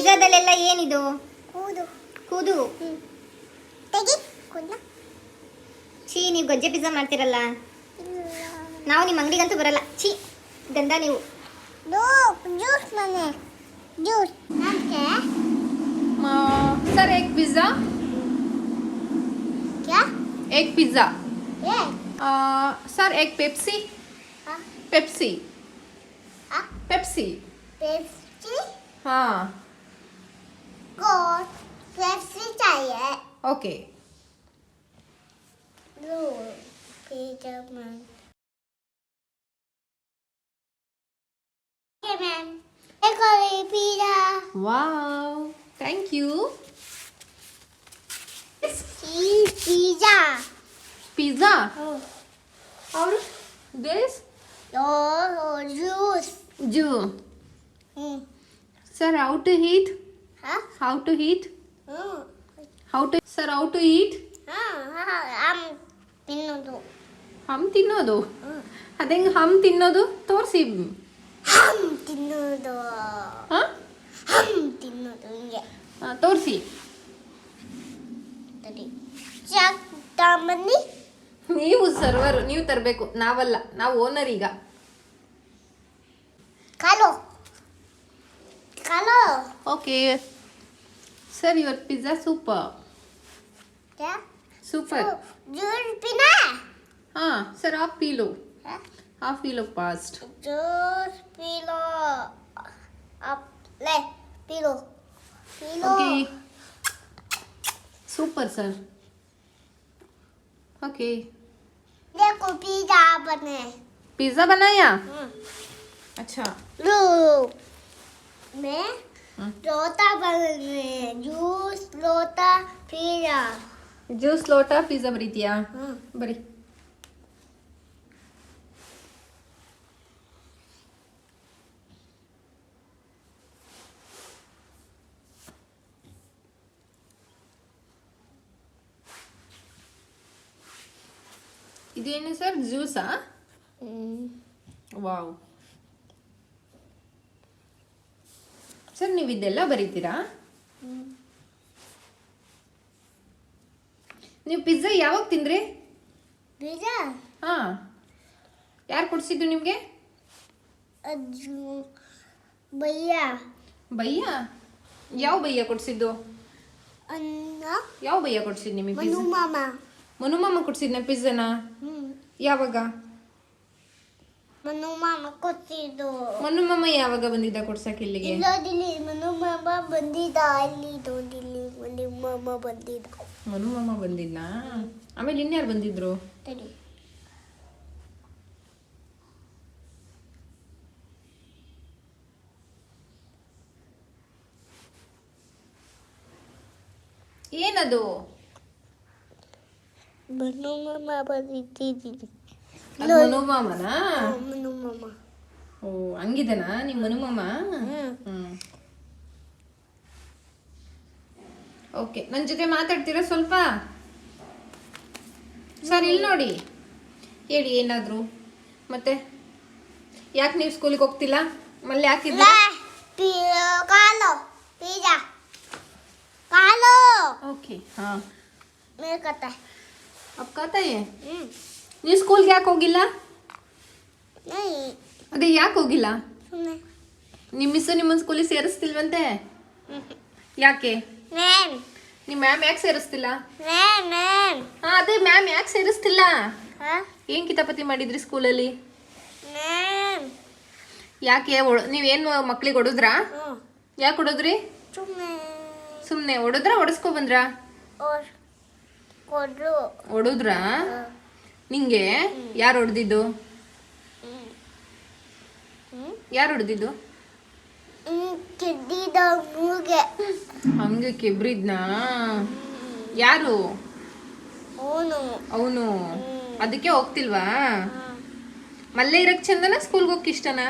ಪಿಜ್ಜಾದಲ್ಲೆಲ್ಲ ಏನಿದು? ಕೂದು. ಕೂದು. ತೆಗಿ ಕೂದಲ. ಛೀ, ನೀವು ಗಜ್ಜೆ ಪಿಜ್ಜಾ ಮಾಡ್ತಿರಲ್ಲ. ನಾವು ನಿಮ್ಮ ಅಂಗಡಿಗಂತೂ ಬರಲ್ಲ. ಛೀ, ಗಂಧ ನೀವು. ಜ್ಯೂಸ್ ಮನೆ ಜ್ಯೂಸ್ ನಮಗೆ. सर एक पिज़्ज़ा. क्या? एक पिज़्ज़ा. ये सर एक पेप्सी. हाँ पेप्सी. हाँ पेप्सी. पेप्सी हाँ को पेप्सी चाहिए. ओके. लो पिज़्ज़ा मैन. ये मैन एक और pizza. Wow, thank you. Pizza. Pizza. और दिस जूस. जू. Sir how to eat? हाँ how to eat? How to sir how to eat? हाँ हम ತಿನ್ನೋದು. हम ತಿನ್ನೋದು. ಅದೇಂಗೆ ಹಮ್ ತಿನ್ನೋದು ತೋರಿಸಿ. ಹಮ್ ತಿನ್ನೋದು. ಹಾಂ, ಹಮ್ ತಿನ್ನೋದು ಹಿಂಗೆ ತೋರಿಸಿ. ತಡಿ ಚಾಕ್ ತಗೊಂಬನ್ನಿ. ನೀವು ಸರ್ವರ್, ನೀವು ತರಬೇಕು, ನಾವಲ್ಲ, ನಾವು ಓನರ್ ಈಗ. ಕಾಲು ಕಾಲು. Okay sir, your pizza super. क्या ಸೂಪರ್. जूस पीना है? हाँ सर, आप पी लो, हाँ? आप पी लो फास्ट. जूस पी लो. अब ले पी लो पी लो. Okay super sir. ओके देखो पिज़्ज़ा बने. पिज़्ज़ा बनाया. अच्छा. लो मैं हाँ. लोटा बने. जूस लोटा पिज़्ज़ा. ಜ್ಯೂಸ್ ಲೋಟ ಪಿಜ್ಜಾ ಬರೀತೀಯಾ? ಬರೀ. ಇದೇನು ಸರ್, ಜ್ಯೂಸಾ? ವಾವ್ ಸರ್, ನೀವು ಇದೆಲ್ಲ ಬರೀತೀರಾ? ನೀವು ಪಿಜ್ಜಾ ಯಾವಾಗ ತಿಂದ್ರಿ? पिज़्ज़ा ಹಾಂ, ಯಾರು ಕೊಡಿಸಿದ್ದು ನಿಮಗೆ? भैया ಭಯ್ಯ? ಯಾವ ಭಯ್ಯ ಕೊಡಿಸಿದ್ದು? अन्ना ಯಾವ ಭಯ್ಯ ಕೊಡಿಸಿದ್ದು ನಿಮಗೆ मनु ಪಿಜ್ಜಾ? मामा. ಮನುಮಾಮ ಕೊಡಿಸಿದ್ನ ಪಿಜ್ಜಾನ? ಯಾವಾಗ? ಮನು ಮಾಮ ಕೊಟ್ಟಿದ್ದು. ಮನುಮಾಮ ಯಾವಾಗ ಬಂದಿದ್ದ ಕೊಡ್ಸಕ್ಕೆ ಇಲ್ಲಿಗೆ? ಇಲ್ಲೋದಿಲ್ಲಿ ಮನು ಮಾಮ ಬಂದಿದ್ದ. ಇಲ್ಲಿ ನೋಡಿಲ್ಲಿ ಮನು ಮಾಮ ಬಂದಿದ್ದ. ಮನುಮಾಮ ಬಂದಿಲ್ಲ. ಆಮೇಲೆ ಇನ್ಯಾರು ಬಂದಿದ್ರು? ತಡಿ ಏನದು? ಮನು ಮಾಮ ಬಂದಿದ್ದೀನಿ. ಅದು ಮನುಮಾಮನಾ? ಮನು ಮಾಮ. ಓ, ಹಂಗಿದನಾ ನಿಮ್ಮ ಮನುಮಾಮ? ಓಕೆ, ನನ್ನ ಜೊತೆ ಮಾತಾಡ್ತೀರಾ ಸ್ವಲ್ಪ? ಸರ್ ಇಲ್ಲಿ ನೋಡಿ, ಹೇಳಿ ಏನಾದರೂ. ಮತ್ತೆ ಯಾಕೆ ನೀವು ಸ್ಕೂಲಿಗೆ ಹೋಗ್ತಿಲ್ಲ? ಮళ్ళీ ಯಾಕಿಲ್ಲ? ಕಾಲು ಪಿಜ್ಜಾ ಕಾಲು. ಓಕೆ, ಹಾಂ. ಮೇಲ್ಕತ್ತ. ಅಪ್ಕಾತಾಯೇ ನೀವು ಸ್ಕೂಲ್ಗೆ ಯಾಕೆ ಹೋಗಿಲ್ಲ? नहीं ಅದೇ ಯಾಕೆ ಹೋಗಿಲ್ಲ? सुनने ನಿಮ್ಮ ಮಿಸ್ಸು ನಿಮ್ಮನ್ನು ಸ್ಕೂಲಿಗೆ ಸೇರಿಸ್ತಿಲ್ವಂತೆ? ಯಾಕೆ? मैम ನಿಮ್ಮ ಮ್ಯಾಮ್ ಯಾಕೆ ಸೇರಿಸ್ತಿಲ್ಲ? Ma'am ma'am. ಹಾಂ, ಅದೇ ಮ್ಯಾಮ್ ಯಾಕೆ ಸೇರಿಸ್ತಿಲ್ಲ? हाँ ಏನು ಕಿತಾಪತಿ ಮಾಡಿದ್ರಿ ಸ್ಕೂಲಲ್ಲಿ? मैम. ಯಾಕೆ ನೀವೇನು ಮಕ್ಳಿಗೆ ಹೊಡೆದ್ರಾ? ಯಾಕೆ ಹೊಡೆದ್ರಿ? सुनने ಸುಮ್ಮನೆ ಹೊಡೆದ್ರಾ, ಹೊಡೆಸ್ಕೊ ಬಂದ್ರಾ? और कोडू. ಹೊಡೆದ್ರಾ? ನಿಂಗೆ ಯಾರು ಹೊಡೆದಿದ್ದು? ಯಾರು ಹೊಡೆದಿದ್ದು? किड्डी द मुगे. ಹಂಗೆ ಕೆಬ್ರಿದ್ನಾ? ಯಾರು? ओनो ಅವನು. ಅದಕ್ಕೆ ಹೋಗ್ತಿಲ್ವಾ? ಮಲ್ಲೇ ಇರಕ್ ಚಂದನ, ಸ್ಕೂಲ್ಗೆ ಹೋಗಕ್ಕೆ ಇಷ್ಟನಾ?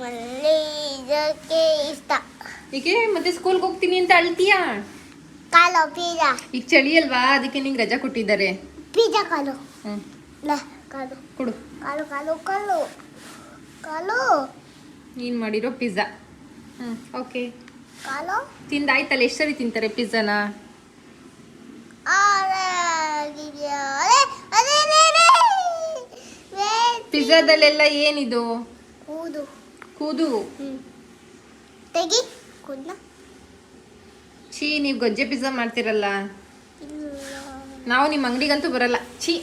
मल्ली ಇದಕ್ಕೆ ಇಷ್ಟ. ಈಕೆ ಮತ್ತೆ ಸ್ಕೂಲ್ಗೆ ಹೋಗ್ತೀನಿ ಅಂತ ಅಳ್ತೀಯಾ? ಕಾಲು ಪಿಜ್ಜಾ. ಈಗ ಚಳಿ ಅಲ್ವಾ, ಅದಕ್ಕೆ ನಿಂಗೆ ರಜಾ ಕೊಟ್ಟಿದ್ದಾರೆ. ಪಿಜ್ಜಾ ಕಾಲು. ಹ್ಮ್, ಲ ಕಾಲು ಕೊಡು. ಕಾಲು ಕಾಲು ಕಾಲು ಕಾಲು. ನೀನು ಮಾಡಿರೋ ಪಿಜ್ಜಾ. ಓಕೆ. ಕಾಲು ತಿಂದಾಯ್ತಲ್ಲ, ಎಷ್ಟು ಸರಿ ತಿಂತಾರೆ ಪಿಜ್ಜಾನ? ಪಿಜ್ಜಾದಲ್ಲೆಲ್ಲ ಏನಿದು? ಕೂದು ಕೂದು. ತೆಗಿ ಕೂದಲ. ಛೀ, ನೀವು ಗೊಜ್ಜೆ ಪಿಜ್ಜಾ ಮಾಡ್ತಿರಲ್ಲ. ನಾವು ನಿಮ್ಮ ಅಂಗಡಿಗಂತೂ ಬರಲ್ಲ. ಛೀ,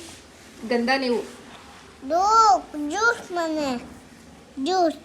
ಗಂಧ ನೀವು. ಜ್ಯೂಸ್ ಮನೆ ಜ್ಯೂಸ್